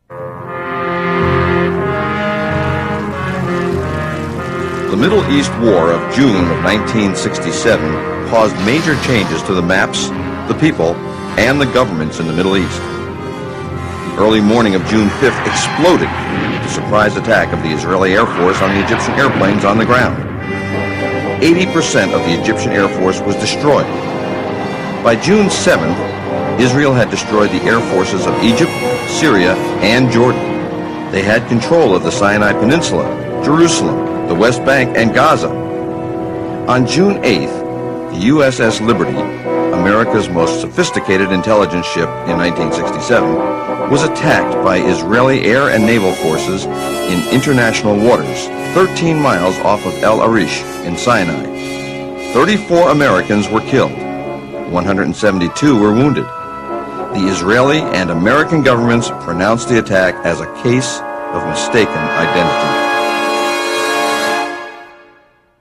The Middle East War of June of 1967 caused major changes to the maps, the people, and the governments in the Middle East. The early morning of June 5th exploded with the surprise attack of the Israeli Air Force on the Egyptian airplanes on the ground. 80% of the Egyptian Air Force was destroyed. By June 7th, Israel had destroyed the air forces of Egypt, Syria, and Jordan. They had control of the Sinai Peninsula, Jerusalem, the West Bank, and Gaza. On June 8th, the USS Liberty, America's most sophisticated intelligence ship in 1967, was attacked by Israeli air and naval forces in international waters, 13 miles off of El Arish in Sinai. 34 Americans were killed. 172 were wounded. The Israeli and American governments pronounced the attack as a case of mistaken identity.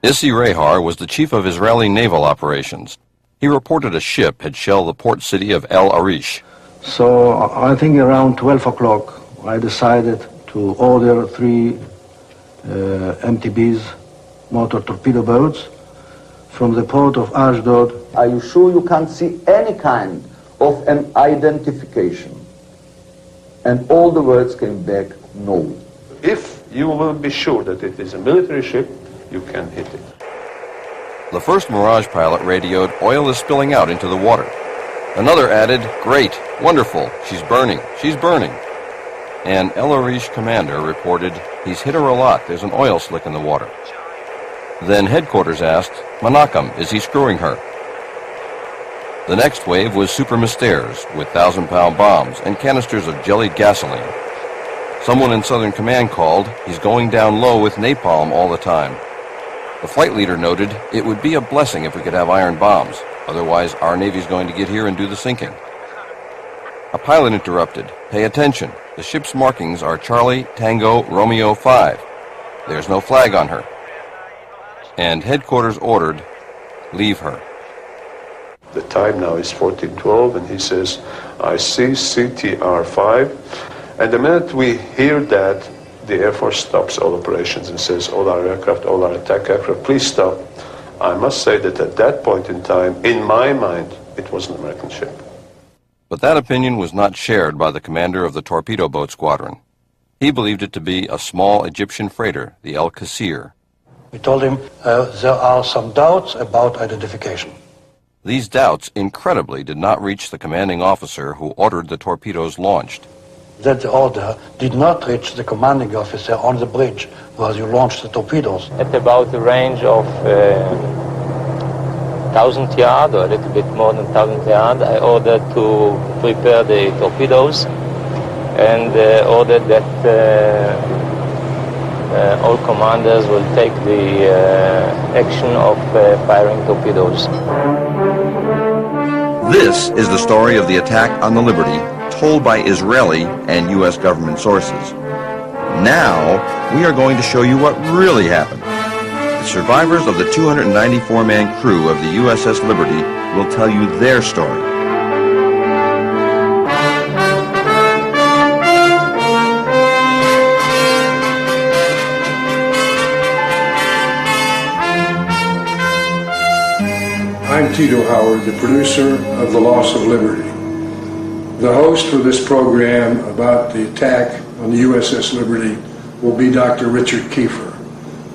Issi Rehar was the chief of Israeli naval operations. He reported a ship had shelled the port city of El Arish. So I think around 12 o'clock, I decided to order 3 MTBs, motor torpedo boats, from the port of Ashdod. Are you sure you can't see any kind of an identification? And all the words came back, no. If you will be sure that it is a military ship, you can hit it. The first Mirage pilot radioed, "Oil is spilling out into the water." Another added, "Great, wonderful, she's burning, she's burning." And El Arish commander reported, "He's hit her a lot, there's an oil slick in the water." Then headquarters asked, "Menachem, is he screwing her?" The next wave was super Mystères with 1,000-pound bombs and canisters of jellied gasoline. Someone in Southern Command called, "He's going down low with napalm all the time." The flight leader noted, "It would be a blessing if we could have iron bombs. Otherwise, our Navy's going to get here and do the sinking." A pilot interrupted, "Pay attention. The ship's markings are Charlie, Tango, Romeo 5. There's no flag on her." And headquarters ordered, "Leave her." The time now is 14:12, and he says, "I see CTR-5." And the minute we hear that, the Air Force stops all operations and says, "All our aircraft, all our attack aircraft, please stop." I must say that at that point in time, in my mind, it was an American ship. But that opinion was not shared by the commander of the torpedo boat squadron. He believed it to be a small Egyptian freighter, the El Qasir. We told him there are some doubts about identification. These doubts, incredibly, did not reach the commanding officer who ordered the torpedoes launched. That the order did not reach the commanding officer on the bridge where you launched the torpedoes. At about the range of 1,000 yards, or a little bit more than 1,000 yards, I ordered to prepare the torpedoes and ordered that all commanders will take the action of firing torpedoes. This is the story of the attack on the Liberty, told by Israeli and U.S. government sources. Now, we are going to show you what really happened. The survivors of the 294-man crew of the USS Liberty will tell you their story. I'm Tito Howard, the producer of The Loss of Liberty. The host for this program about the attack on the USS Liberty will be Dr. Richard Kiefer,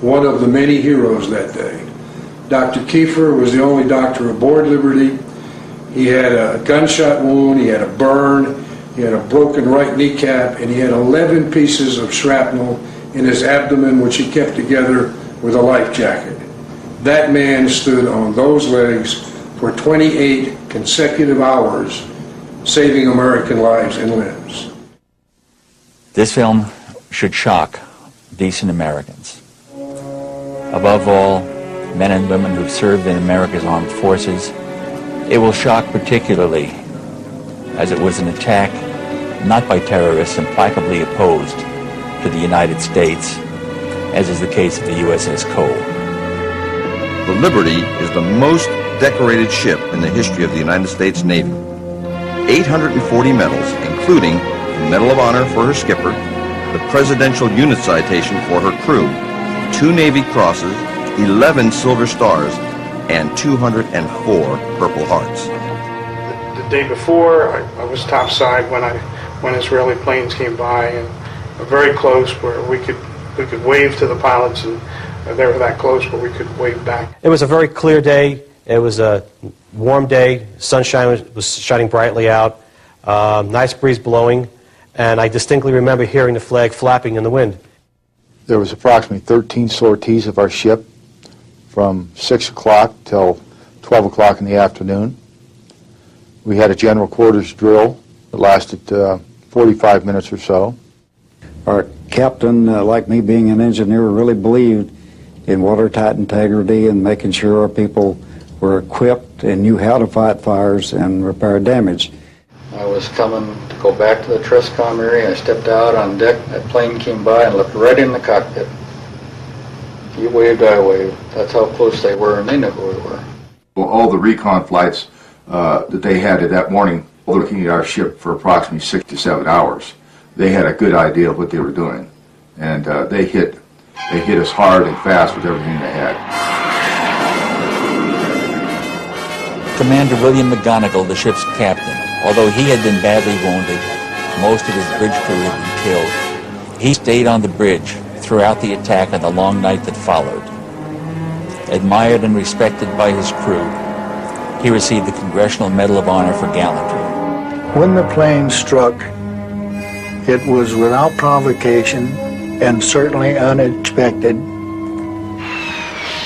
one of the many heroes that day. Dr. Kiefer was the only doctor aboard Liberty. He had a gunshot wound, he had a burn, he had a broken right kneecap, and he had 11 pieces of shrapnel in his abdomen, which he kept together with a life jacket. That man stood on those legs for 28 consecutive hours, saving American lives and limbs. This film should shock decent Americans. Above all, men and women who've served in America's armed forces. It will shock particularly as it was an attack not by terrorists implacably opposed to the United States, as is the case of the USS Cole. The Liberty is the most decorated ship in the history of the United States Navy. 840 medals, including the Medal of Honor for her skipper, the Presidential Unit Citation for her crew, 2 Navy Crosses, 11 Silver Stars, and 204 Purple Hearts. The day before, I was topside when Israeli planes came by, and very close where we could wave to the pilots, and they were that close where we could wave back. It was a very clear day. It was a warm day. Sunshine was shining brightly out. Nice breeze blowing, and I distinctly remember hearing the flag flapping in the wind. There was approximately 13 sorties of our ship from 6 o'clock till 12 o'clock in the afternoon. We had a general quarters drill that lasted 45 minutes or so. Our captain, like me being an engineer, really believed in watertight integrity and making sure our people were equipped and knew how to fight fires and repair damage. I was coming to go back to the Triscom area. I stepped out on deck. That plane came by and looked right in the cockpit. You waved, I waved. That's how close they were, and they knew who we were. Well, all the recon flights that they had that morning, looking at our ship for approximately 6 to 7 hours, they had a good idea of what they were doing, and they hit us hard and fast with everything they had. Commander William McGonigal, the ship's captain, although he had been badly wounded, most of his bridge crew had been killed, he stayed on the bridge throughout the attack and the long night that followed. Admired and respected by his crew, he received the Congressional Medal of Honor for gallantry. When the plane struck, it was without provocation and certainly unexpected,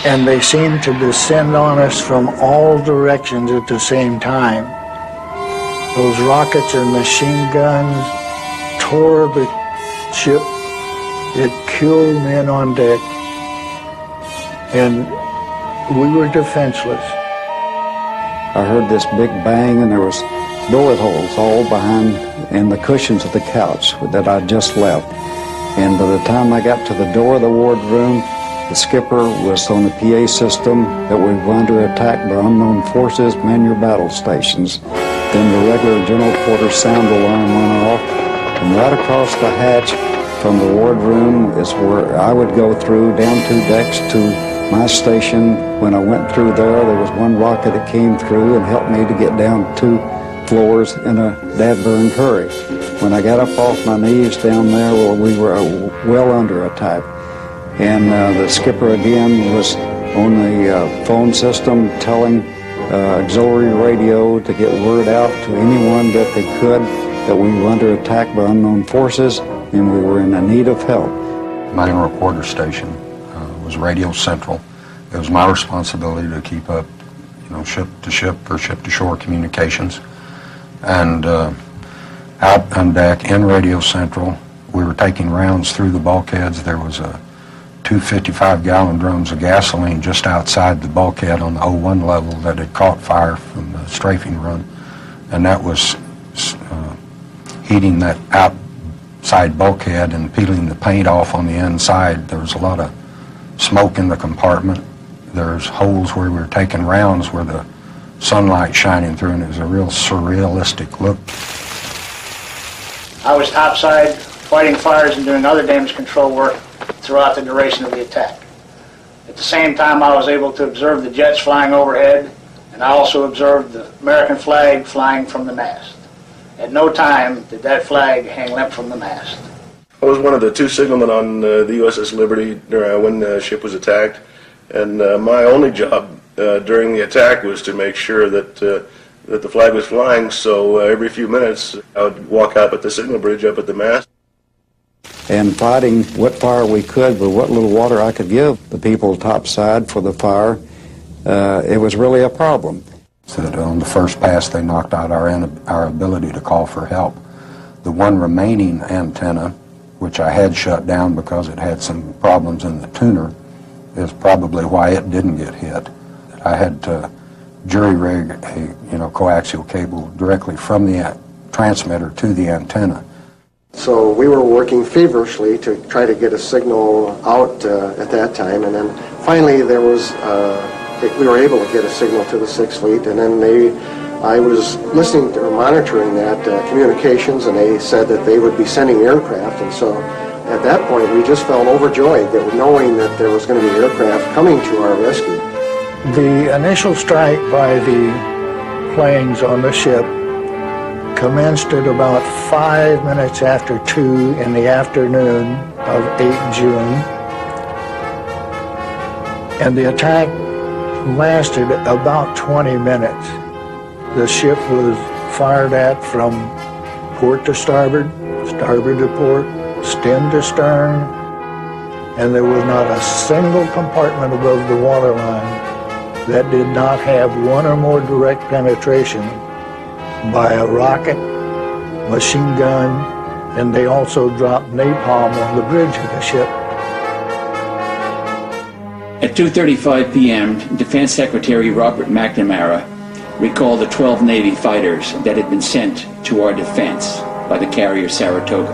and they seemed to descend on us from all directions at the same time. Those rockets and machine guns tore the ship. It killed men on deck, and we were defenseless. I heard this big bang, and there was bullet holes all behind in the cushions of the couch that I just left. And by the time I got to the door of the wardroom, the skipper was on the PA system that we were under attack by unknown forces, man your battle stations. Then the regular general quarters sound alarm went off, and right across the hatch from the wardroom is where I would go through down 2 decks to my station. When I went through there was one rocket that came through and helped me to get down 2 floors in a dad-burned hurry. When I got up off my knees down there, well, we were well under attack. And the skipper again was on the phone system telling auxiliary radio to get word out to anyone that they could that we were under attack by unknown forces and we were in need of help. My reporter station was Radio Central. It was my responsibility to keep up, ship to ship or ship to shore communications. And out on deck in Radio Central, we were taking rounds through the bulkheads. There was 2 55-gallon drums of gasoline just outside the bulkhead on the 01 level that had caught fire from the strafing run, and that was heating that outside bulkhead and peeling the paint off on the inside. There was a lot of smoke in the compartment. There's holes where we were taking rounds where the sunlight shining through, and it was a real surrealistic look. I was topside fighting fires and doing other damage control work throughout the duration of the attack. At the same time, I was able to observe the jets flying overhead, and I also observed the American flag flying from the mast. At no time did that flag hang limp from the mast. I was one of the 2 signalmen on the USS Liberty when the ship was attacked, and my only job during the attack was to make sure that the flag was flying, so every few minutes I would walk up at the signal bridge up at the mast. And fighting what fire we could with what little water I could give the people topside for the fire, it was really a problem. So that on the first pass they knocked out our ability to call for help. The one remaining antenna, which I had shut down because it had some problems in the tuner, is probably why it didn't get hit. I had to jury rig a coaxial cable directly from the transmitter to the antenna. So we were working feverishly to try to get a signal out at that time, and then finally there was we were able to get a signal to the 6th Fleet, and then they I was listening to or monitoring that communications, and they said that they would be sending aircraft, and so at that point we just felt overjoyed that knowing that there was going to be aircraft coming to our rescue. The initial strike by the planes on the ship commenced at about 5 minutes after 2 in the afternoon of 8 June, and the attack lasted about 20 minutes. The ship was fired at from port to starboard, starboard to port, stem to stern, and there was not a single compartment above the waterline that did not have one or more direct penetration by a rocket, machine gun, and they also dropped napalm on the bridge of the ship. At 2:35 p.m., Defense Secretary Robert McNamara recalled the 12 Navy fighters that had been sent to our defense by the carrier Saratoga.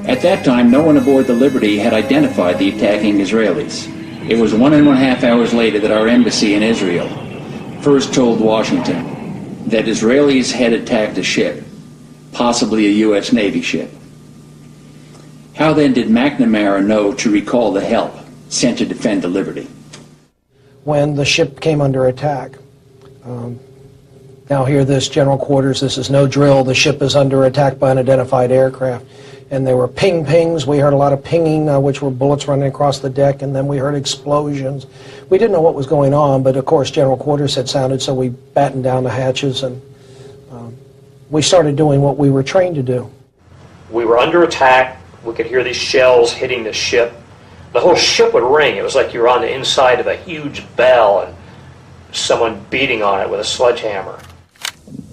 At that time, no one aboard the Liberty had identified the attacking Israelis. It was 1.5 hours later that our embassy in Israel first told Washington that Israelis had attacked a ship, possibly a U.S. Navy ship. How then did McNamara know to recall the help sent to defend the Liberty? When the ship came under attack. Now hear this, General Quarters, this is no drill. The ship is under attack by unidentified aircraft. And there were pings. We heard a lot of pinging, which were bullets running across the deck, and then we heard explosions. We didn't know what was going on, but of course General Quarters had sounded, so we battened down the hatches, and we started doing what we were trained to do. We were under attack. We could hear these shells hitting the ship. The whole ship would ring. It was like you were on the inside of a huge bell and someone beating on it with a sledgehammer.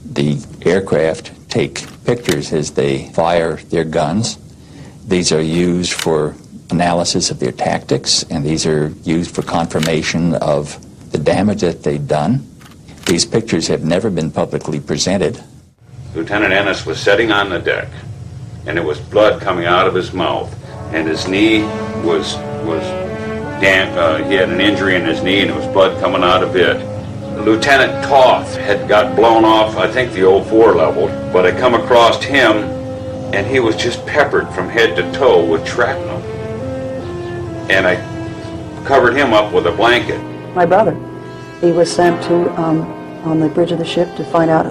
The aircraft take pictures as they fire their guns. These are used for analysis of their tactics, and these are used for confirmation of the damage that they've done. These pictures have never been publicly presented. Lieutenant Ennis was sitting on the deck, and there was blood coming out of his mouth, and his knee was damp. He had an injury in his knee, and there was blood coming out of it. Lieutenant Toth had got blown off, I think the 04 level, but I come across him, and he was just peppered from head to toe with shrapnel. And I covered him up with a blanket. My brother, he was sent to on the bridge of the ship to find out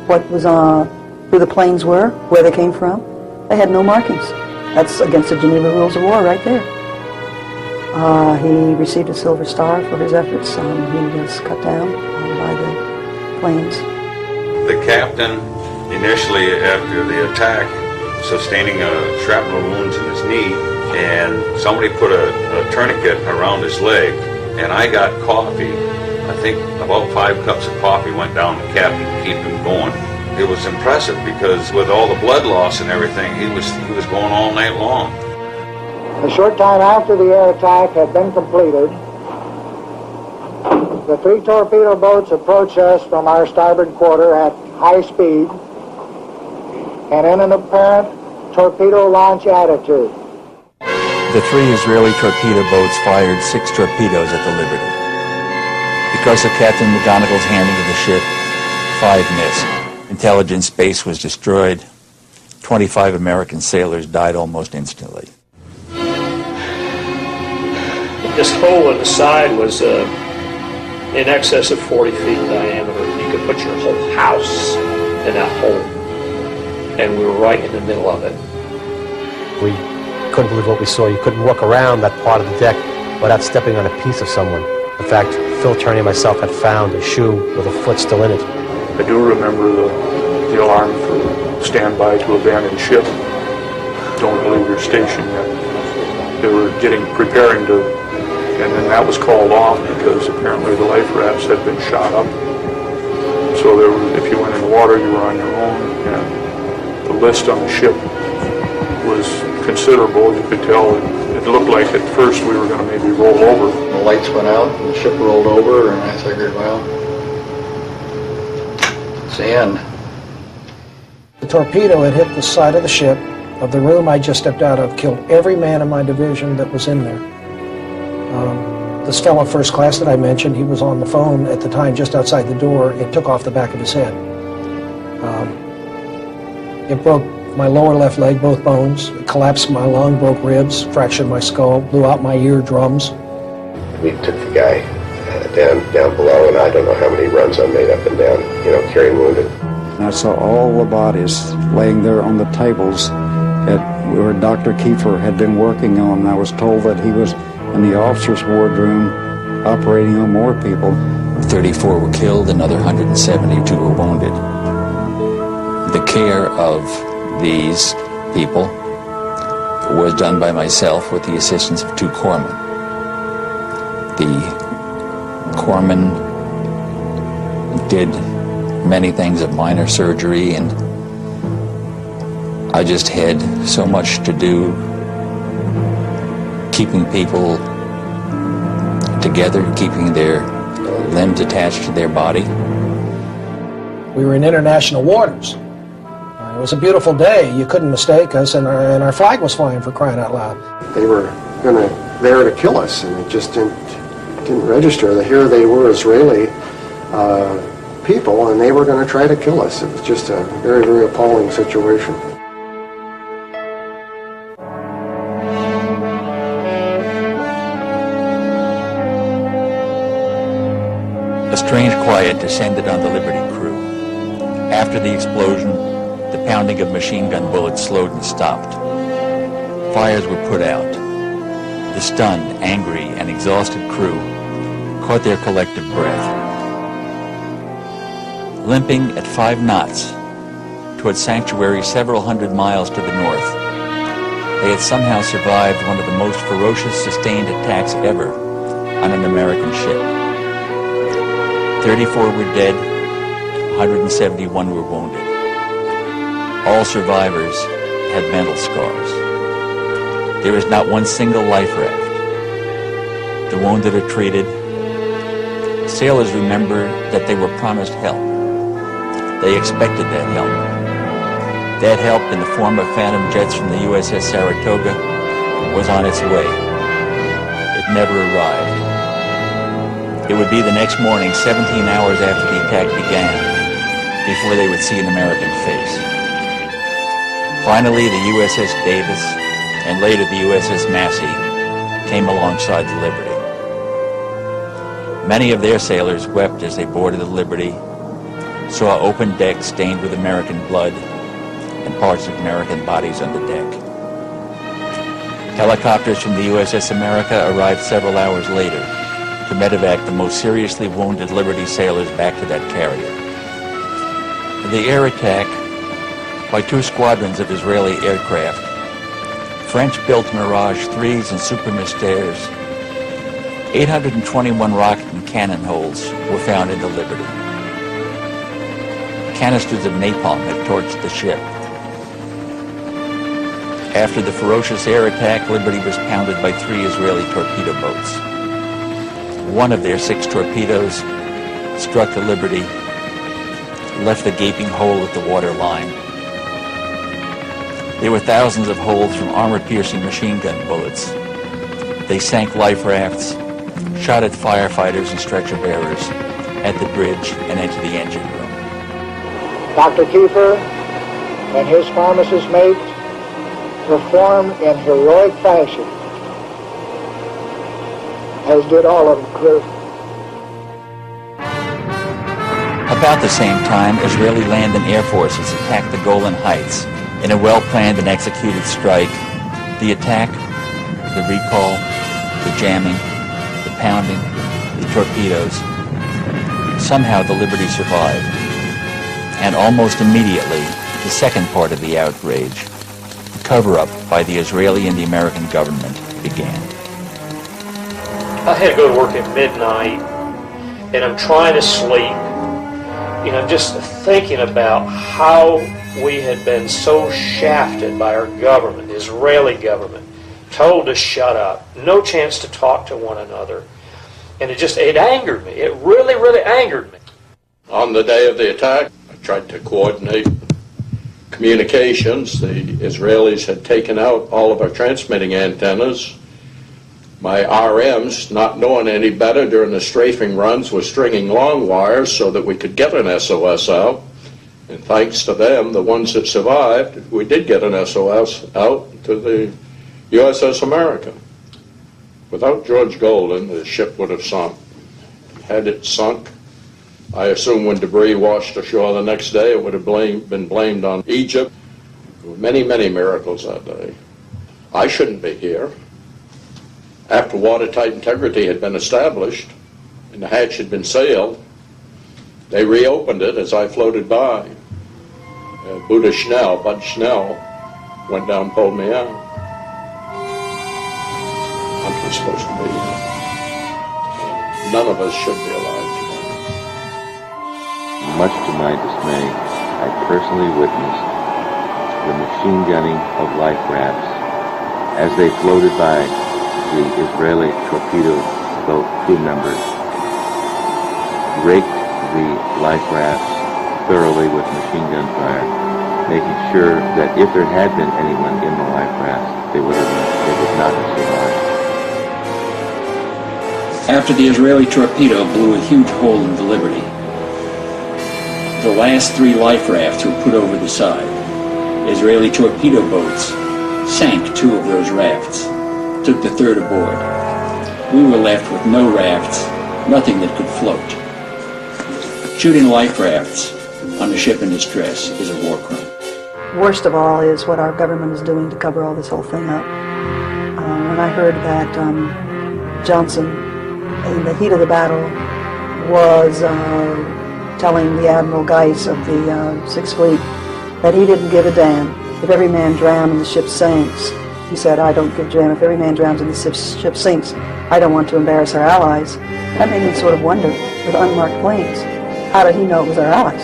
what was who the planes were, where they came from. They had no markings. That's against the Geneva Rules of War right there. He received a Silver Star for his efforts. He was cut down by the planes. The captain, initially after the attack, sustaining shrapnel wounds in his knee, and somebody put a tourniquet around his leg, and I got coffee. I think about 5 cups of coffee went down the captain to keep him going. It was impressive because with all the blood loss and everything, he was going all night long. A short time after the air attack had been completed, the 3 torpedo boats approached us from our starboard quarter at high speed and in an apparent torpedo launch attitude. The 3 Israeli torpedo boats fired 6 torpedoes at the Liberty. Because of Captain McGonagall's handling of the ship, 5 missed. Intelligence base was destroyed. 25 American sailors died almost instantly. This hole in the side was in excess of 40 feet in diameter. You could put your whole house in that hole, and we were right in the middle of it. We couldn't believe what we saw. You couldn't walk around that part of the deck without stepping on a piece of someone. In fact, Phil Turney and myself had found a shoe with a foot still in it. I do remember the alarm for standby to abandon ship. Don't leave your station yet. They were preparing to, and then that was called off because apparently the life rafts had been shot up. So if you went in the water, you were on your own, and the list on the ship was considerable. You could tell it looked like at first we were going to maybe roll over. The lights went out, and the ship rolled over, and I figured, well, it's the end. The torpedo had hit the side of the ship. Of the room I just stepped out of, killed every man in my division that was in there. This fellow first class that I mentioned, he was on the phone at the time just outside the door. It took off the back of his head. It broke my lower left leg, both bones. It collapsed my lung, broke ribs, fractured my skull, blew out my eardrums. We took the guy down below, and I don't know how many runs I made up and down, carrying wounded. And I saw all the bodies laying there on the tables where Dr. Kiefer had been working on. I was told that he was in the officers' wardroom operating on more people. 34 were killed, another 172 were wounded. The care of these people was done by myself with the assistance of 2 corpsmen. The corpsmen did many things of minor surgery, and I just had so much to do keeping people together, keeping their limbs attached to their body. We were in international waters. It was a beautiful day. You couldn't mistake us, and our flag was flying, for crying out loud. They were there to kill us, and it just didn't register that here they were Israeli people, and they were going to try to kill us. It was just a very, very appalling situation. A strange quiet descended on the Liberty crew. After the explosion, the pounding of machine gun bullets slowed and stopped. Fires were put out. The stunned, angry, and exhausted crew caught their collective breath. Limping at 5 knots toward sanctuary several hundred miles to the north, they had somehow survived one of the most ferocious sustained attacks ever on an American ship. 34 were dead, 171 were wounded. All survivors had mental scars. There is not one single life raft. The wounded are treated. Sailors remember that they were promised help. They expected that help. That help, in the form of phantom jets from the USS Saratoga, was on its way. It never arrived. It would be the next morning, 17 hours after the attack began, before they would see an American face. Finally, the USS Davis, and later the USS Massey, came alongside the Liberty. Many of their sailors wept as they boarded the Liberty, saw open decks stained with American blood, and parts of American bodies on the deck. Helicopters from the USS America arrived several hours later to medevac the most seriously wounded Liberty sailors back to that carrier. The air attack by 2 squadrons of Israeli aircraft, French-built Mirage 3s and Super Mystères, 821 rocket and cannon holes were found in the Liberty. Canisters of napalm had torched the ship. After the ferocious air attack, Liberty was pounded by 3 Israeli torpedo boats. One of their 6 torpedoes struck the Liberty, left a gaping hole at the water line. There were thousands of holes from armor-piercing machine gun bullets. They sank life rafts, shot at firefighters and stretcher bearers, at the bridge and into the engine room. Dr. Kiefer and his pharmacist mate performed in heroic fashion, as did all of the crew. About the same time, Israeli land and air forces attacked the Golan Heights in a well-planned and executed strike. The attack, the recall, the jamming, the pounding, the torpedoes. Somehow the Liberty survived. And almost immediately, the second part of the outrage, the cover-up by the Israeli and the American government, began. I had to go to work at midnight, and I'm trying to sleep. Just thinking about how we had been so shafted by our government, the Israeli government, told to shut up, no chance to talk to one another. And it angered me. It really, really angered me. On the day of the attack, I tried to coordinate communications. The Israelis had taken out all of our transmitting antennas, My RMs, not knowing any better during the strafing runs, were stringing long wires so that we could get an SOS out. And thanks to them, the ones that survived, we did get an SOS out to the USS America. Without George Golden, the ship would have sunk. Had it sunk, I assume when debris washed ashore the next day, it would have been blamed on Egypt. There were many, many miracles that day. I shouldn't be here. After watertight integrity had been established and the hatch had been sailed, they reopened it as I floated by. Bud Schnell, went down and pulled me out. I'm not supposed to be here. None of us should be alive today. Much to my dismay, I personally witnessed the machine gunning of life rafts as they floated by the Israeli torpedo boat crew members, raked the life rafts thoroughly with machine gun fire, making sure that if there had been anyone in the life rafts, they would not have survived. After the Israeli torpedo blew a huge hole in the Liberty, the last 3 life rafts were put over the side. Israeli torpedo boats sank 2 of those rafts, took the 3rd aboard. We were left with no rafts, nothing that could float. Shooting life rafts on a ship in distress is a war crime. Worst of all is what our government is doing to cover all this whole thing up. When I heard that Johnson, in the heat of the battle, was telling the Admiral Geis of the 6th Fleet that he didn't give a damn if every man drowned and the ship sinks. He said, I don't give a damn if every man drowns and the ship sinks. I don't want to embarrass our allies. That made me sort of wonder, with unmarked planes, how did he know it was our allies?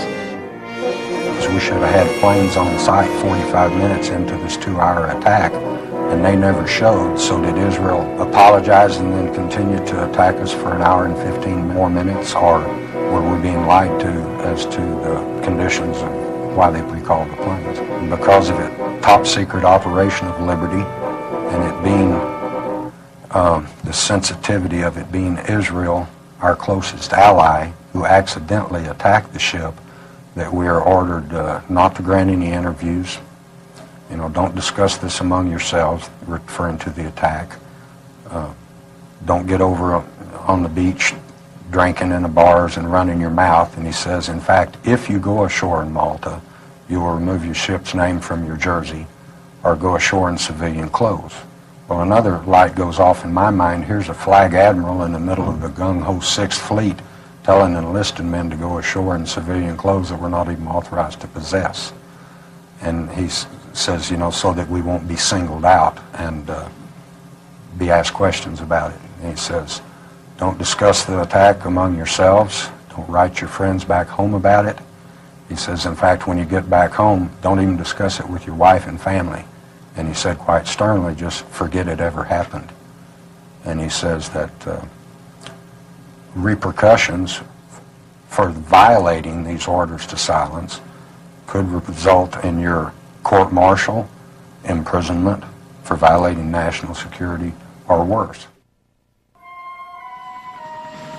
So we should have had planes on site 45 minutes into this 2-hour attack, and they never showed. So did Israel apologize and then continue to attack us for an hour and 15 more minutes, or were we being lied to as to the conditions of why they recalled the planes? And because of it, top secret operation of Liberty, and it being the sensitivity of it being Israel, our closest ally, who accidentally attacked the ship, that we are ordered not to grant any interviews. You know, don't discuss this among yourselves, referring to the attack. Don't get over on the beach drinking in the bars and running your mouth. And he says, in fact, if you go ashore in Malta, you will remove your ship's name from your jersey or go ashore in civilian clothes. Well, another light goes off in my mind. Here's a flag admiral in the middle of the gung-ho 6th Fleet telling enlisted men to go ashore in civilian clothes that we're not even authorized to possess. And he says, you know, so that we won't be singled out and be asked questions about it. And he says, don't discuss the attack among yourselves. Don't write your friends back home about it. He says, in fact, when you get back home, don't even discuss it with your wife and family. And he said quite sternly, just forget it ever happened. And he says that repercussions for violating these orders to silence could result in your court-martial, imprisonment for violating national security, or worse.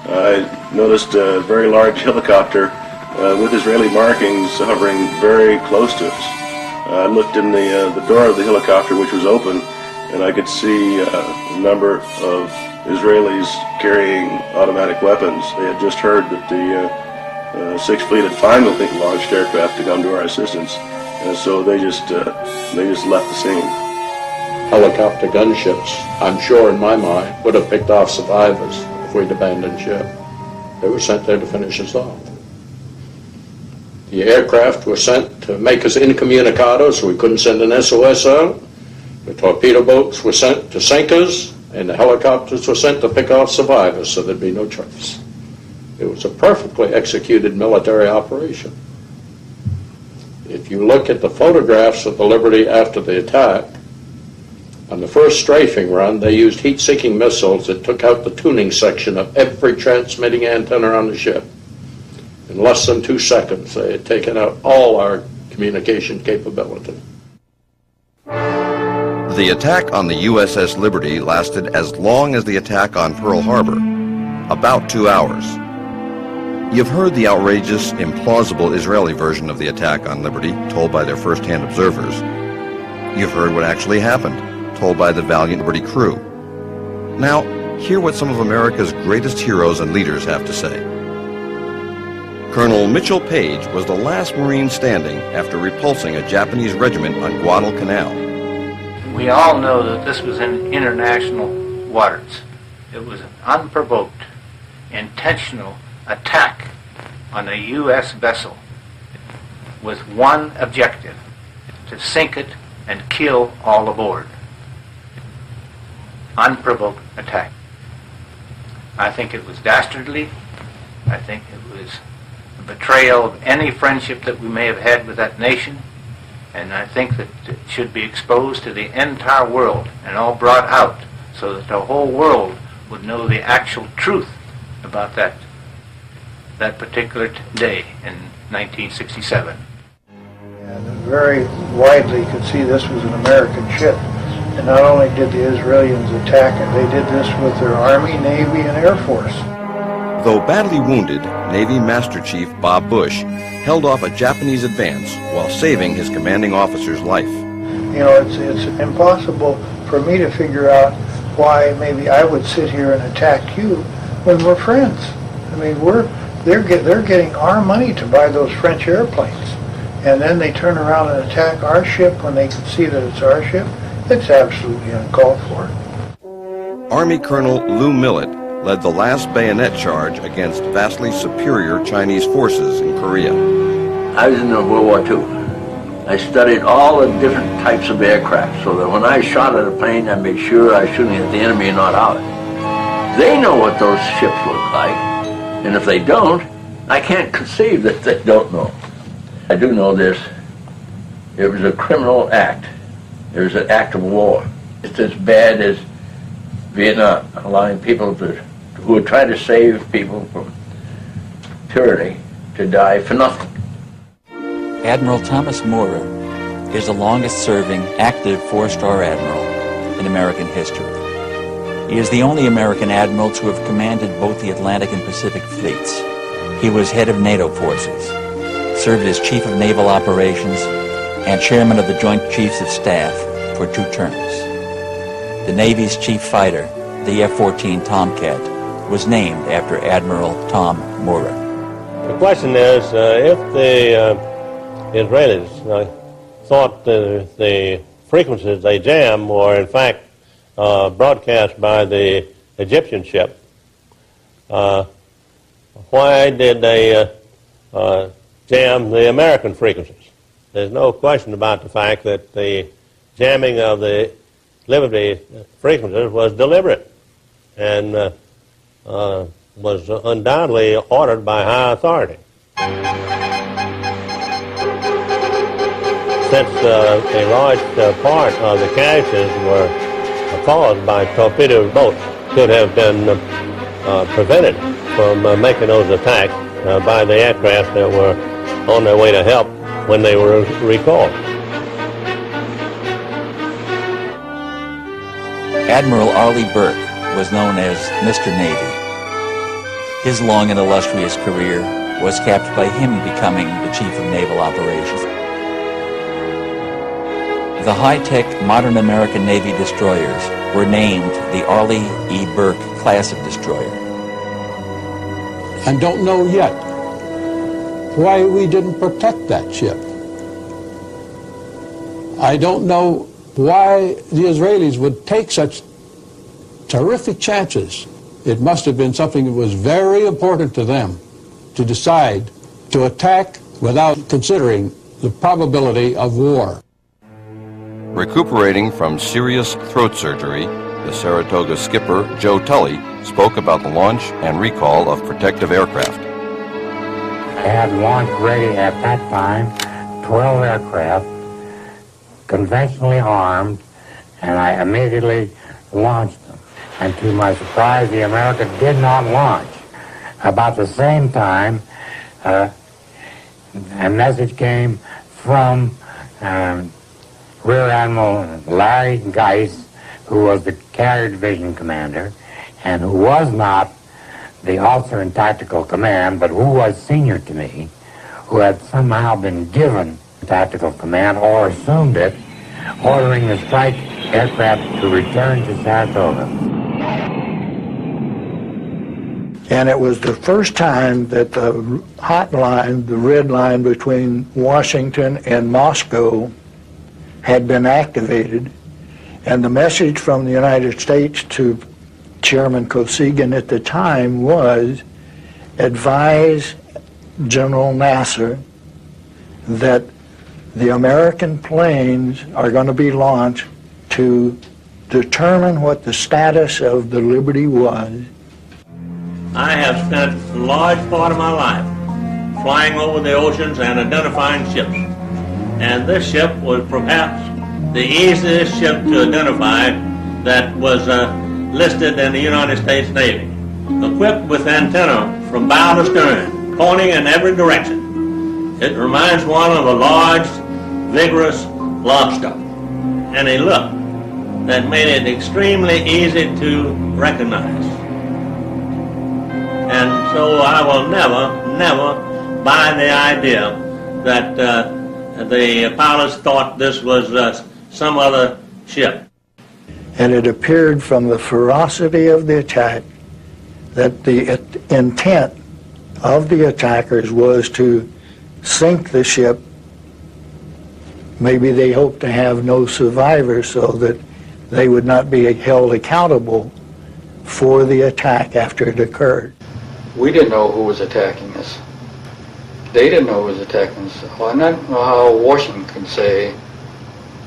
I noticed a very large helicopter with Israeli markings hovering very close to us. I looked in the door of the helicopter, which was open, and I could see a number of Israelis carrying automatic weapons. They had just heard that the 6th Fleet had finally launched aircraft to come to our assistance, and so they just left the scene. Helicopter gunships, I'm sure in my mind, would have picked off survivors if we'd abandoned ship. They were sent there to finish us off. The aircraft were sent to make us incommunicado so we couldn't send an SOS out. The torpedo boats were sent to sink us, and the helicopters were sent to pick off survivors so there'd be no trace. It was a perfectly executed military operation. If you look at the photographs of the Liberty after the attack, on the first strafing run, they used heat-seeking missiles that took out the tuning section of every transmitting antenna on the ship. In less than 2 seconds, they had taken out all our communication capability. The The attack on the USS Liberty lasted as long as the attack on Pearl Harbor, about 2 hours. You've heard the outrageous, implausible Israeli version of the attack on Liberty, told by their first-hand observers. You've heard what actually happened, told by the valiant Liberty crew. Now, hear what some of America's greatest heroes and leaders have to say. Colonel Mitchell Page was the last Marine standing after repulsing a Japanese regiment on Guadalcanal. We all know that this was in international waters. It was an unprovoked, intentional attack on a U.S. vessel with one objective: to sink it and kill all aboard. Unprovoked attack. I think it was dastardly. I think it was a betrayal of any friendship that we may have had with that nation, and I think that it should be exposed to the entire world and all brought out so that the whole world would know the actual truth about that particular day in 1967. And very widely could see this was an American ship. And not only did the Israelis attack it, they did this with their Army, Navy, and Air Force. Though badly wounded, Navy Master Chief Bob Bush held off a Japanese advance while saving his commanding officer's life. You know, it's impossible for me to figure out why maybe I would sit here and attack you when we're friends. I mean, they're getting our money to buy those French airplanes, and then they turn around and attack our ship when they can see that it's our ship. It's absolutely uncalled for. Army Colonel Lou Millett led the last bayonet charge against vastly superior Chinese forces in Korea. I was in World War II. I studied all the different types of aircraft so that when I shot at a plane, I made sure I was shooting at the enemy and not out. They know what those ships look like, and if they don't, I can't conceive that they don't know. I do know this. It was a criminal act. It was an act of war. It's as bad as Vietnam, allowing people who were trying to save people from tyranny to die for nothing. Admiral Thomas Moorer is the longest-serving active four-star admiral in American history. He is the only American admiral to have commanded both the Atlantic and Pacific fleets. He was head of NATO forces, served as Chief of Naval Operations, and Chairman of the Joint Chiefs of Staff for 2 terms. The Navy's chief fighter, the F-14 Tomcat, was named after Admiral Tom Moorer. The question is, if the Israelis thought the frequencies they jammed were in fact broadcast by the Egyptian ship, why did they jam the American frequencies? There's no question about the fact that the jamming of the Liberty frequencies was deliberate and was undoubtedly ordered by high authority. Since a large part of the casualties were caused by torpedo boats, could have been prevented from making those attacks by the aircraft that were on their way to help when they were recalled. Admiral Arleigh Burke was known as Mr. Navy. His long and illustrious career was capped by him becoming the Chief of Naval Operations. The high-tech modern American Navy destroyers were named the Arleigh E. Burke class of destroyer. And don't know yet why we didn't protect that ship. I don't know why the Israelis would take such terrific chances. It must have been something that was very important to them to decide to attack without considering the probability of war. Recuperating from serious throat surgery, the Saratoga skipper, Joe Tully, spoke about the launch and recall of protective aircraft. I had launch ready at that time 12 aircraft, conventionally armed, and I immediately launched them. And to my surprise, the America did not launch. About the same time, a message came from Rear Admiral Larry Geis, who was the Carrier Division commander, and who was not the officer in tactical command, but who was senior to me, who had somehow been given tactical command or assumed it, ordering the strike aircraft to return to Saratoga. And it was the first time that the hot line, the red line between Washington and Moscow, had been activated. And the message from the United States to Chairman Kosygin at the time was, advise General Nasser that the American planes are going to be launched to determine what the status of the Liberty was. I have spent a large part of my life flying over the oceans and identifying ships. And this ship was perhaps the easiest ship to identify that was listed in the United States Navy. Equipped with antenna from bow to stern, pointing in every direction. It reminds one of a large, vigorous lobster. And a look that made it extremely easy to recognize. And so I will never buy the idea that the pilots thought this was some other ship. And it appeared from the ferocity of the attack that the intent of the attackers was to sink the ship. Maybe they hoped to have no survivors so that they would not be held accountable for the attack after it occurred. We didn't know who was attacking us. They didn't know who was attacking us. Well, I don't know how Washington can say,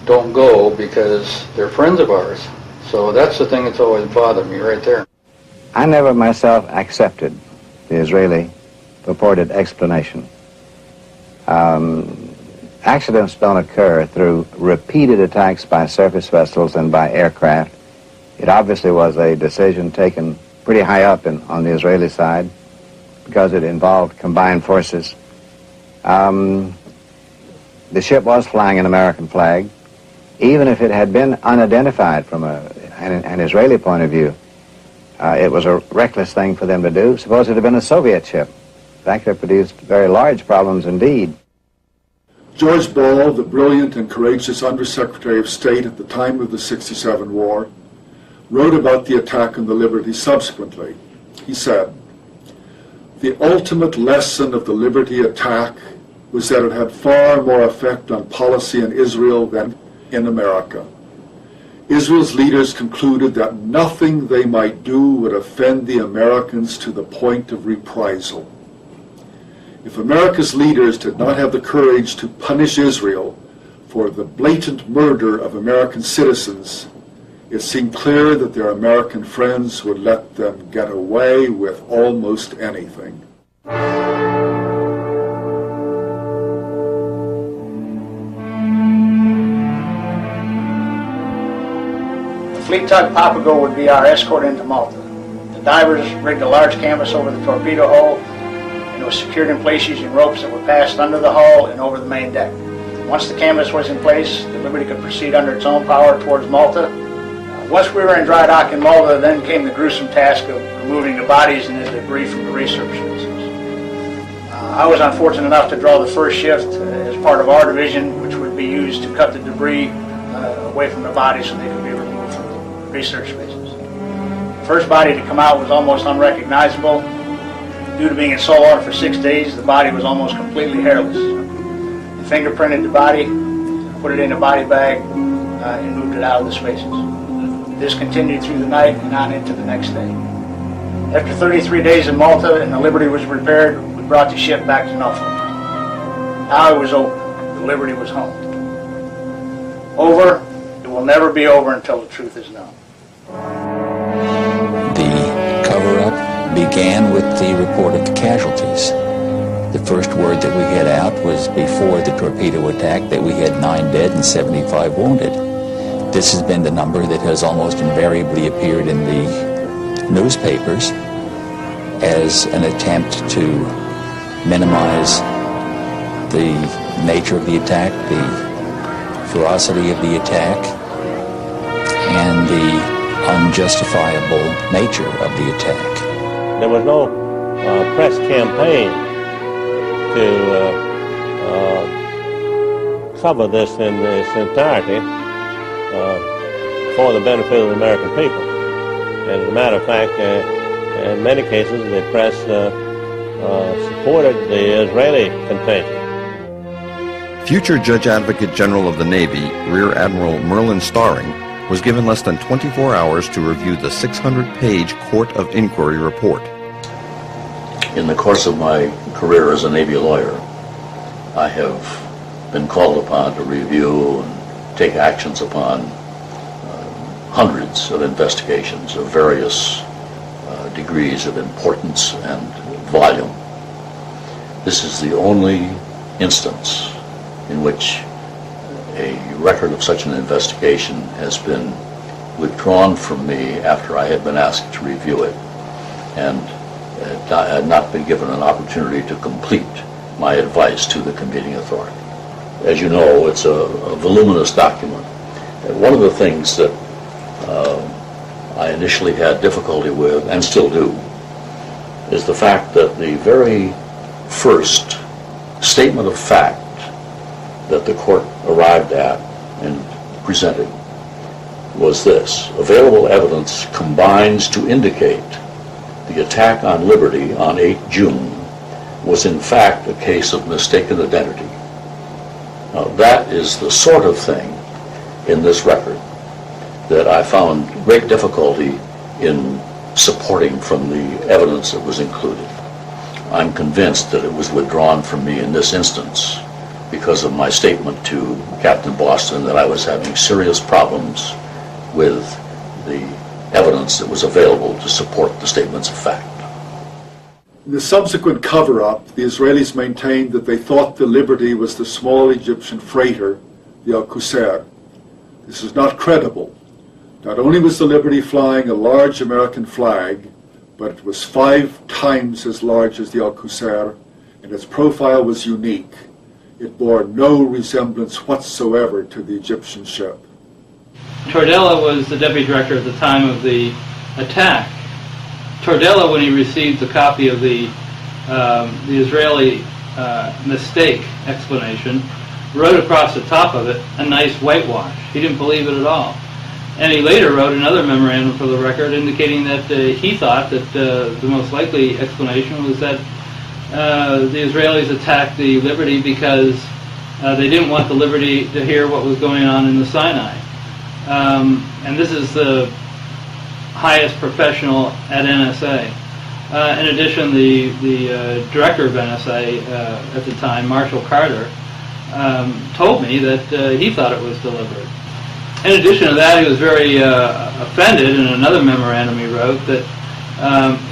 don't go, because they're friends of ours. So that's the thing that's always bothered me right there. I never myself accepted the Israeli purported explanation. Accidents don't occur through repeated attacks by surface vessels and by aircraft. It obviously was a decision taken pretty high up on the Israeli side because it involved combined forces. The ship was flying an American flag. Even if it had been unidentified from an Israeli point of view, it was a reckless thing for them to do. Suppose it had been a Soviet ship. In fact, it produced very large problems indeed. George Ball, the brilliant and courageous Undersecretary of State at the time of the '67 war, wrote about the attack on the Liberty subsequently. He said, "The ultimate lesson of the Liberty attack was that it had far more effect on policy in Israel than in America. Israel's leaders concluded that nothing they might do would offend the Americans to the point of reprisal. If America's leaders did not have the courage to punish Israel for the blatant murder of American citizens, it seemed clear that their American friends would let them get away with almost anything." The fleet tug Papago would be our escort into Malta. The divers rigged a large canvas over the torpedo hull, and it was secured in place using ropes that were passed under the hull and over the main deck. Once the canvas was in place, the Liberty could proceed under its own power towards Malta. Once we were in dry dock in Malta, then came the gruesome task of removing the bodies and the debris from the research vessels. I was unfortunate enough to draw the first shift as part of our division, which would be used to cut the debris away from the bodies so they could be removed from the research bases. The first body to come out was almost unrecognizable. Due to being in salt water for 6 days, the body was almost completely hairless. We fingerprinted the body, put it in a body bag, and moved it out of the spaces. This continued through the night and on into the next day. After 33 days in Malta and the Liberty was repaired, we brought the ship back to Norfolk. Now it was over. The Liberty was home. Over. It will never be over until the truth is known. The cover-up began with the report of the casualties. The first word that we had out was before the torpedo attack that we had 9 dead and 75 wounded. This has been the number that has almost invariably appeared in the newspapers as an attempt to minimize the nature of the attack, the ferocity of the attack and the unjustifiable nature of the attack. There was no press campaign to cover this in its entirety for the benefit of the American people. And as a matter of fact, in many cases, the press supported the Israeli contention. Future Judge Advocate General of the Navy, Rear Admiral Merlin Starring, was given less than 24 hours to review the 600-page Court of Inquiry report. In the course of my career as a Navy lawyer, I have been called upon to review and take actions upon hundreds of investigations of various degrees of importance and volume. This is the only instance in which a record of such an investigation has been withdrawn from me after I had been asked to review it and had not been given an opportunity to complete my advice to the convening authority. As you know, it's a voluminous document. And one of the things that I initially had difficulty with, and still do, is the fact that the very first statement of fact that the court arrived at and presented was this: available evidence combines to indicate the attack on Liberty on 8 June was in fact a case of mistaken identity. Now, that is the sort of thing in this record that I found great difficulty in supporting from the evidence that was included. I'm convinced that it was withdrawn from me in this instance because of my statement to Captain Boston that I was having serious problems with the evidence that was available to support the statements of fact. In the subsequent cover-up, the Israelis maintained that they thought the Liberty was the small Egyptian freighter, the Al-Qusair. This is not credible. Not only was the Liberty flying a large American flag, but it was 5 times as large as the Al-Qusair, and its profile was unique. It bore no resemblance whatsoever to the Egyptian ship. Tordella was the deputy director at the time of the attack. Tordella, when he received a copy of the Israeli mistake explanation, wrote across the top of it a nice whitewash. He didn't believe it at all. And he later wrote another memorandum for the record indicating that he thought that the most likely explanation was that the Israelis attacked the Liberty because they didn't want the Liberty to hear what was going on in the Sinai. And this is the highest professional at NSA. In addition, the director of NSA at the time, Marshall Carter, told me that he thought it was deliberate. In addition to that, he was very offended in another memorandum he wrote that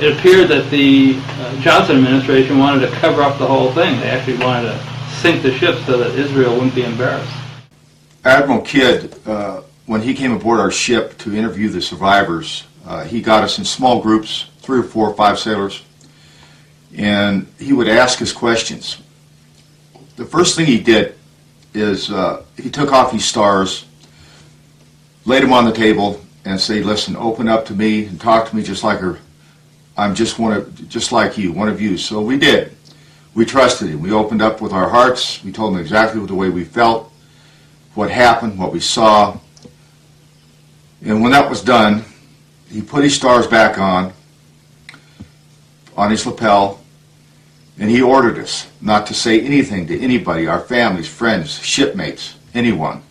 it appeared that the Johnson administration wanted to cover up the whole thing. They actually wanted to sink the ship so that Israel wouldn't be embarrassed. Admiral Kidd, when he came aboard our ship to interview the survivors, he got us in small groups, 3 or 4 or 5 sailors, and he would ask us questions. The first thing he did is he took off his stars, laid them on the table, and said, "Listen, open up to me and talk to me just like her. I'm just like you, one of you." So we did. We trusted him. We opened up with our hearts. We told him exactly the way we felt, what happened, what we saw. And when that was done, he put his stars back on his lapel, and he ordered us not to say anything to anybody, our families, friends, shipmates, anyone.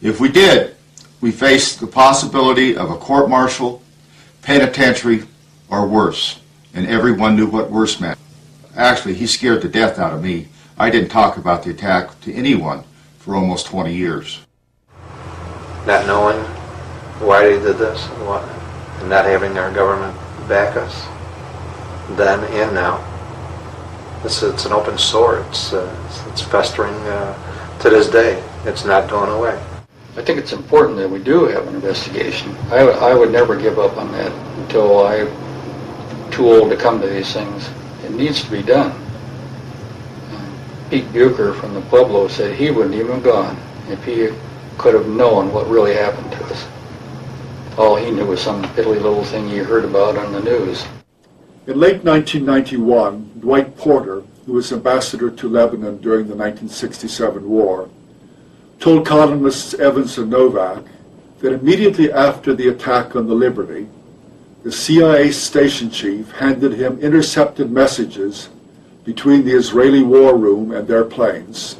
If we did, we faced the possibility of a court-martial, penitentiary, or worse, and everyone knew what worse meant. Actually, he scared the death out of me. I didn't talk about the attack to anyone for almost 20 years. Not knowing why they did this and not having our government back us then and now. It's an open sore. It's festering to this day. It's not going away. I think it's important that we do have an investigation. I would never give up on that until I'm too old to come to these things. It needs to be done. Pete Bucher from the Pueblo said he wouldn't even have gone if he could have known what really happened to us. All he knew was some piddly little thing he heard about on the news. In late 1991, Dwight Porter, who was ambassador to Lebanon during the 1967 war, told columnists Evans and Novak that immediately after the attack on the Liberty, the CIA station chief handed him intercepted messages between the Israeli war room and their planes.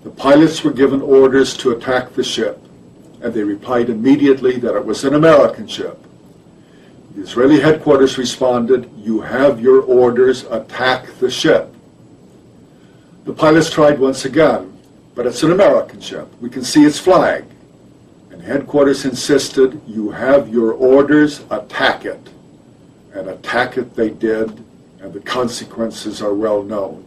The pilots were given orders to attack the ship, and they replied immediately that it was an American ship. The Israeli headquarters responded, "You have your orders, attack the ship." The pilots tried once again, "But it's an American ship. We can see its flag." And headquarters insisted, "You have your orders, attack it." And attack it they did, and the consequences are well known.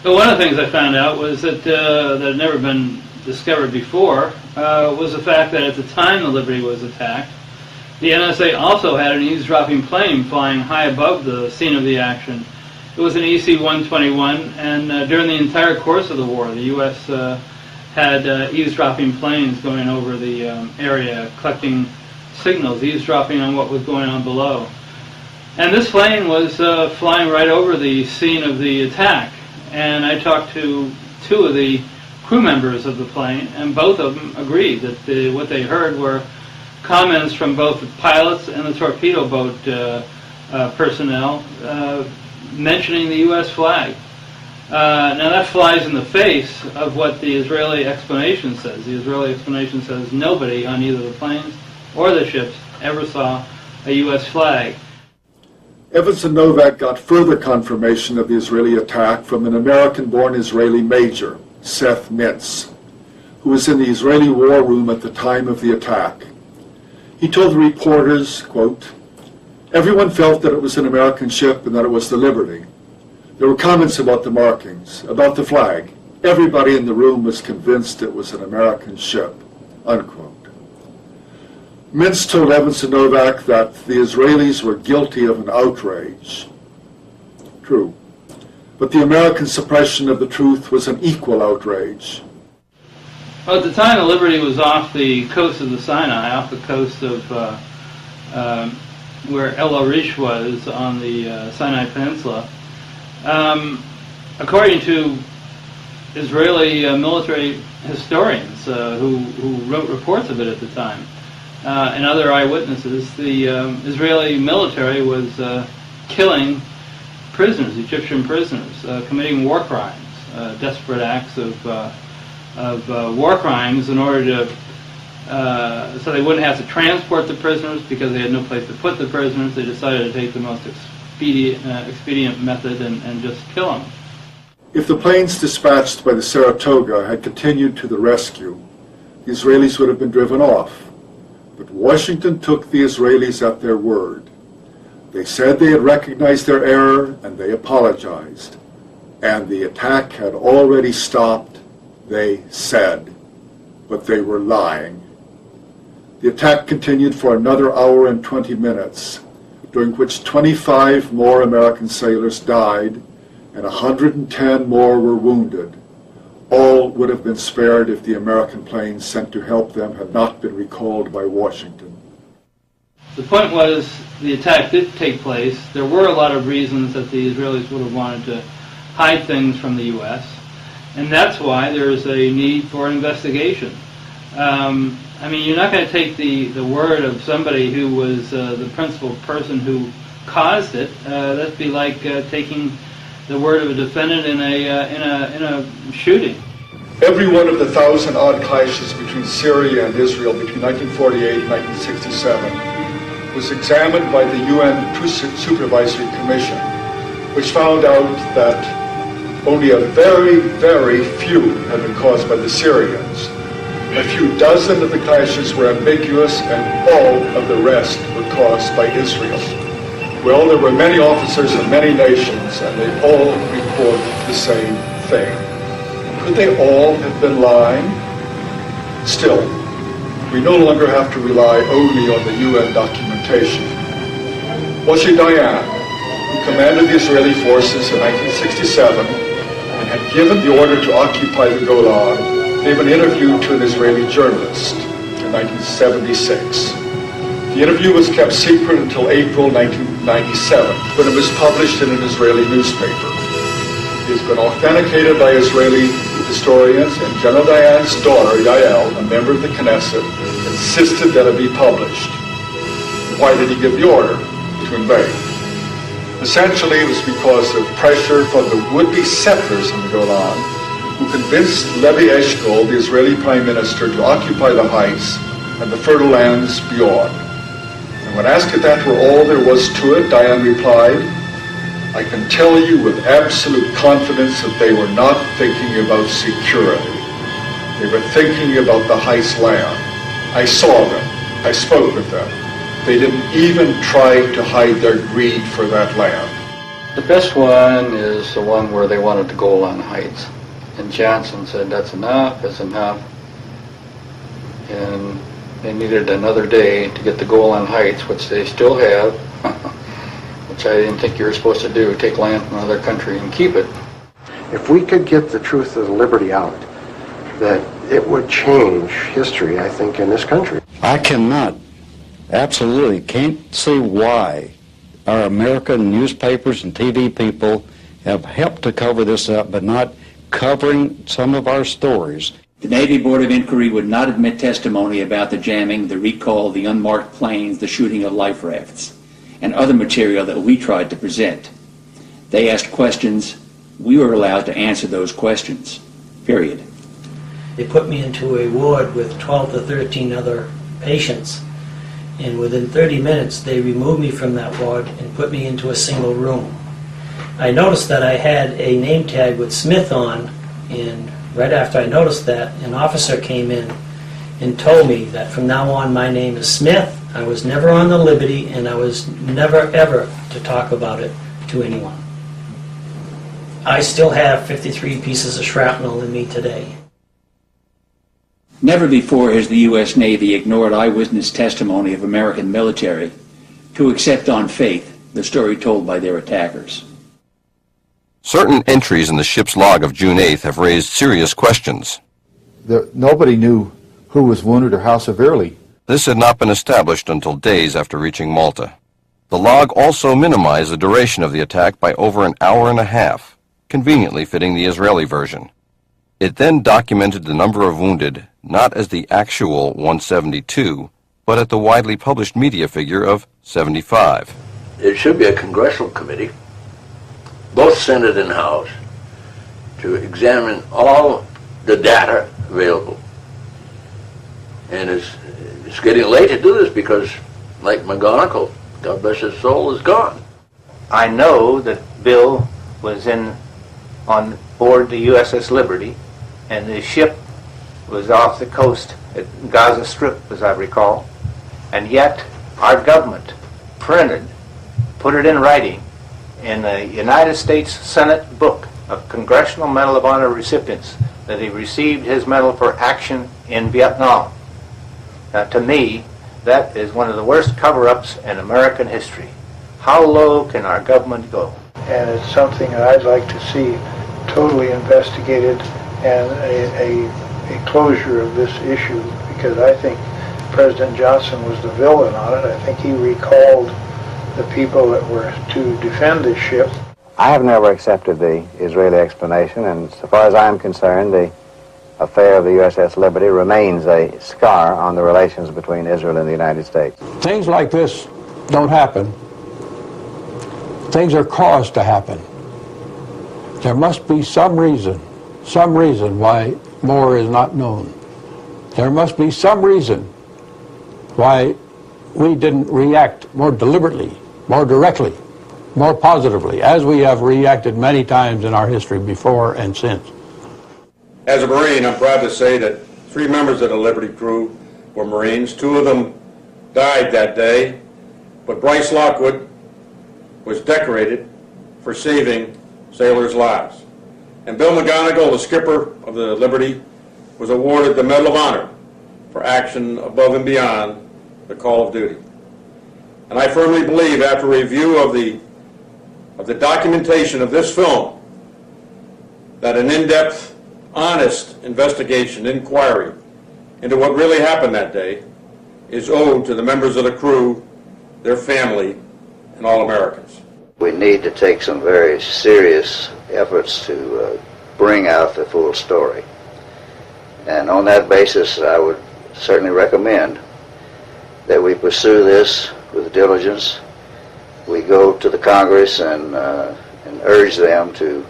But one of the things I found out was that had never been discovered before was the fact that at the time the Liberty was attacked, the NSA also had an eavesdropping plane flying high above the scene of the action. It was an EC-121, and during the entire course of the war, the U.S. Had eavesdropping planes going over the area, collecting signals, eavesdropping on what was going on below. And this plane was flying right over the scene of the attack. And I talked to two of the crew members of the plane, and both of them agreed that what they heard were comments from both the pilots and the torpedo boat personnel mentioning the U.S. flag. Now that flies in the face of what the Israeli explanation says. The Israeli explanation says nobody on either the planes or the ships ever saw a U.S. flag. Evans and Novak got further confirmation of the Israeli attack from an American-born Israeli major, Seth Mintz, who was in the Israeli war room at the time of the attack. He told the reporters, quote, "Everyone felt that it was an American ship and that it was the Liberty. There were comments about the markings, about the flag. Everybody in the room was convinced it was an American ship," unquote. Mintz told Evans and Novak that the Israelis were guilty of an outrage. True. But the American suppression of the truth was an equal outrage. Well, at the time, the Liberty was off the coast of the Sinai, off the coast of where El Arish was on the Sinai Peninsula. According to Israeli military historians who wrote reports of it at the time, and other eyewitnesses, the Israeli military was killing prisoners, Egyptian prisoners, committing war crimes, desperate acts of war crimes in order to, so they wouldn't have to transport the prisoners because they had no place to put the prisoners. They decided to take the most expedient method and just kill them. If the planes dispatched by the Saratoga had continued to the rescue, the Israelis would have been driven off. But Washington took the Israelis at their word. They said they had recognized their error and they apologized. And the attack had already stopped, they said, but they were lying. The attack continued for another hour and 20 minutes, during which 25 more American sailors died and 110 more were wounded. All would have been spared if the American planes sent to help them had not been recalled by Washington. The point was, the attack did take place. There were a lot of reasons that the Israelis would have wanted to hide things from the U.S., and that's why there is a need for an investigation. I mean, you're not going to take the word of somebody who was the principal person who caused it. That'd be like taking the word of a defendant in a shooting. Every one of the 1,000-odd clashes between Syria and Israel between 1948 and 1967 was examined by the UN Truth Supervisory Commission, which found out that only a very, very few had been caused by the Syrians. A few dozen of the clashes were ambiguous, and all of the rest were caused by Israel. Well, there were many officers of many nations, and they all reported the same thing. Could they all have been lying? Still, we no longer have to rely only on the UN documentation. Moshe Dayan, who commanded the Israeli forces in 1967 and had given the order to occupy the Golan, gave an interview to an Israeli journalist in 1976. The interview was kept secret until April 1997, when it was published in an Israeli newspaper. It has been authenticated by Israeli historians, and General Dayan's daughter, Yael, a member of the Knesset, insisted that it be published. Why did he give the order? To invade. Essentially, it was because of pressure from the would-be settlers in the Golan, who convinced Levi Eshkol, the Israeli prime minister, to occupy the heights and the fertile lands beyond. And when asked if that were all there was to it, Dayan replied, "I can tell you with absolute confidence that they were not thinking about security. They were thinking about the heights land. I saw them. I spoke with them. They didn't even try to hide their greed for that land." The best one is the one where they wanted the Golan Heights. And Johnson said, "That's enough, that's enough." And they needed another day to get the Golan Heights, which they still have, which I didn't think you were supposed to do, take land from another country and keep it. If we could get the truth of the Liberty out, that it would change history, I think, in this country. I absolutely can't see why our American newspapers and TV people have helped to cover this up, but not covering some of our stories. The Navy Board of Inquiry would not admit testimony about the jamming, the recall, the unmarked planes, the shooting of life rafts, and other material that we tried to present. They asked questions. We were allowed to answer those questions, period. They put me into a ward with 12 to 13 other patients, and within 30 minutes they removed me from that ward and put me into a single room. I noticed that I had a name tag with Smith on, and right after I noticed that, an officer came in and told me that from now on my name is Smith. I was never on the Liberty, and I was never ever to talk about it to anyone. I still have 53 pieces of shrapnel in me today. Never before has the U.S. Navy ignored eyewitness testimony of American military to accept on faith the story told by their attackers. Certain entries in the ship's log of June 8th have raised serious questions. Nobody knew who was wounded or how severely. This had not been established until days after reaching Malta. The log also minimized the duration of the attack by over an hour and a half, conveniently fitting the Israeli version. It then documented the number of wounded not as the actual 172, but at the widely published media figure of 75. It should be a congressional committee, both Senate and House, to examine all the data available. And it's getting late to do this because, like McGonigal, God bless his soul, is gone. I know that Bill was on board the USS Liberty, and the ship was off the coast at Gaza Strip, as I recall, and yet our government put it in writing in the United States Senate book of Congressional Medal of Honor recipients that he received his medal for action in Vietnam. Now, to me, that is one of the worst cover-ups in American history. How low can our government go? And it's something that I'd like to see totally investigated and a closure of this issue, because I think President Johnson was the villain on it. I think he recalled the people that were to defend this ship. I have never accepted the Israeli explanation, and so far as I'm concerned, the affair of the USS Liberty remains a scar on the relations between Israel and the United States. Things like this don't happen. Things are caused to happen. There must be some reason why more is not known. There must be some reason why we didn't react more deliberately, more directly, more positively, as we have reacted many times in our history before and since. As a Marine, I'm proud to say that 3 members of the Liberty crew were Marines. 2 of them died that day, but Bryce Lockwood was decorated for saving sailors' lives. And Bill McGonigal, the skipper of the Liberty, was awarded the Medal of Honor for action above and beyond the call of duty. And I firmly believe, after review of the documentation of this film, that an in-depth honest investigation, inquiry into what really happened that day is owed to the members of the crew, their family, and all Americans. We need to take some very serious efforts to bring out the full story. And on that basis, I would certainly recommend that we pursue this with diligence. We go to the Congress and urge them to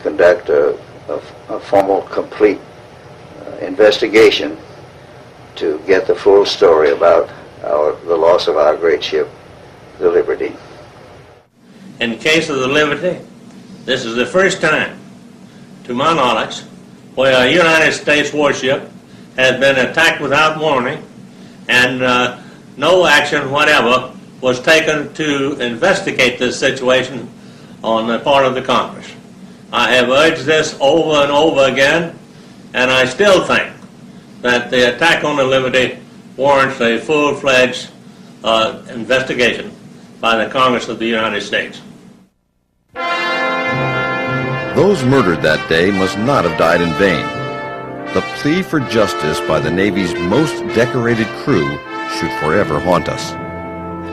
conduct a formal, complete investigation to get the full story about the loss of our great ship, the Liberty. In the case of the Liberty, this is the first time, to my knowledge, where a United States warship has been attacked without warning and no action whatever was taken to investigate this situation on the part of the Congress. I have urged this over and over again, and I still think that the attack on the Liberty warrants a full-fledged investigation by the Congress of the United States. Those murdered that day must not have died in vain. The plea for justice by the Navy's most decorated crew should forever haunt us.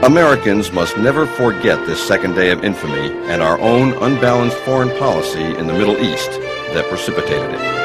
Americans must never forget this second day of infamy and our own unbalanced foreign policy in the Middle East that precipitated it.